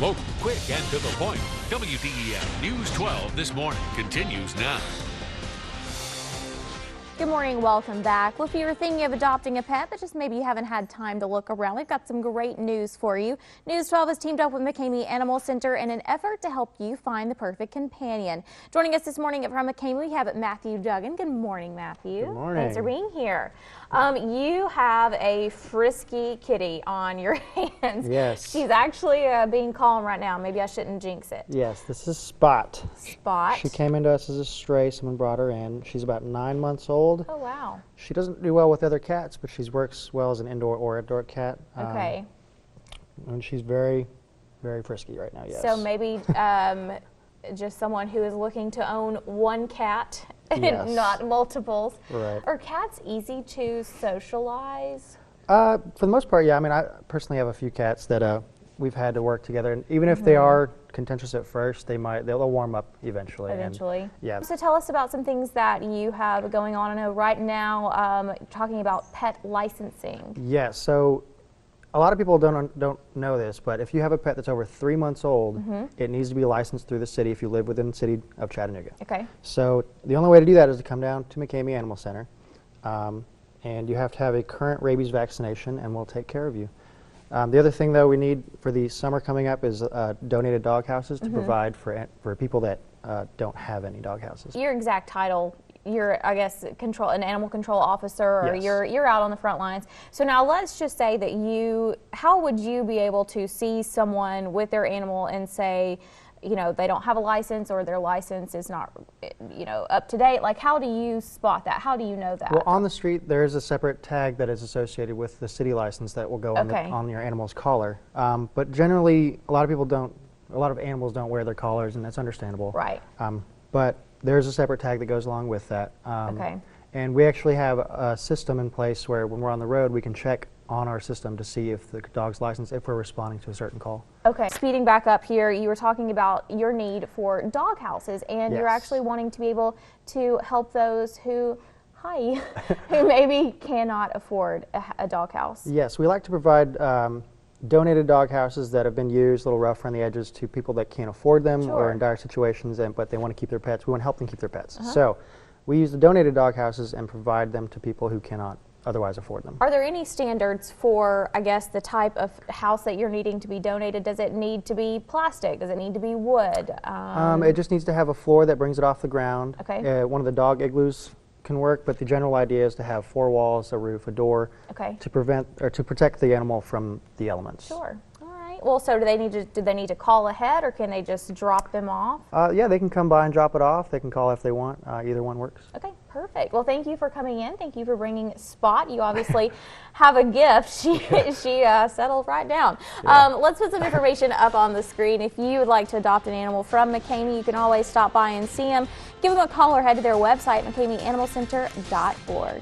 Local, quick, and to the point. WDEF News 12 This Morning continues now. Good morning, welcome back. Well, if you're thinking of adopting a pet, but just maybe you haven't had time to look around, we've got some great news for you. News 12 has teamed up with McKamey Animal Center in an effort to help you find the perfect companion. Joining us this morning from McKamey, we have Matthew Duggan. Good morning, Matthew. Good morning. Thanks for being here. You have a frisky kitty on your hands. Yes. She's actually being calm right now. Maybe I shouldn't jinx it. Yes, this is Spot. Spot. She came into us as a stray. Someone brought her in. She's about 9 months old. Oh, wow. She doesn't do well with other cats, but she works well as an indoor or outdoor cat. Okay. And she's very, very frisky right now, yes. So maybe just someone who is looking to own one cat and Yes. not multiples. Right. Are cats easy to socialize? For the most part, yeah. I mean, I personally have a few cats that we've had to work together, and even if they are contentious at first, they'll warm up eventually. Eventually. Yeah. So tell us about some things that you have going on. I know right now, talking about pet licensing. Yeah. So a lot of people don't know this, but if you have a pet that's over 3 months old, it needs to be licensed through the city if you live within the city of Chattanooga. Okay. So the only way to do that is to come down to McKamey Animal Center, and you have to have a current rabies vaccination, and we'll take care of you. The other thing, though, we need for the summer coming up is donated dog houses to provide for people that don't have any dog houses. Your exact title, you're, I guess, an animal control officer, or Yes. you're out on the front lines. So now let's just say that how would you be able to see someone with their animal and say, you know, they don't have a license or their license is not, you know, up to date? Like, how do you spot that? How do you know that? Well, on the street, there is a separate tag that is associated with the city license that will go Okay. on your animal's collar. But generally, a lot of animals don't wear their collars, and that's understandable. Right. But there's a separate tag that goes along with that. Okay. And we actually have a system in place where when we're on the road, we can check on our system to see if the dog's licensed, if we're responding to a certain call. Okay, speeding back up here, you were talking about your need for dog houses, and you're Yes. actually wanting to be able to help those who maybe cannot afford a dog house. Yes, we like to provide donated dog houses that have been used, a little rough around the edges, to people that can't afford them Sure. or in dire situations, but they want to keep their pets. We want to help them keep their pets. So we use the donated dog houses and provide them to people who cannot otherwise afford them. Are there any standards for, I guess, the type of house that you're needing to be donated? Does it need to be plastic? Does it need to be wood? It just needs to have a floor that brings it off the ground. Okay. One of the dog igloos can work, but the general idea is to have 4 walls, a roof, a door, Okay. to protect the animal from the elements. Sure. All right. Well, so do they need to call ahead, or can they just drop them off? Yeah, they can come by and drop it off. They can call if they want. Either one works. Okay, perfect. Well, thank you for coming in. Thank you for bringing Spot. You obviously have a gift. She settled right down. Yeah. Let's put some information up on the screen. If you would like to adopt an animal from McKamey, you can always stop by and see them. Give them a call or head to their website, McKameyAnimalCenter.org.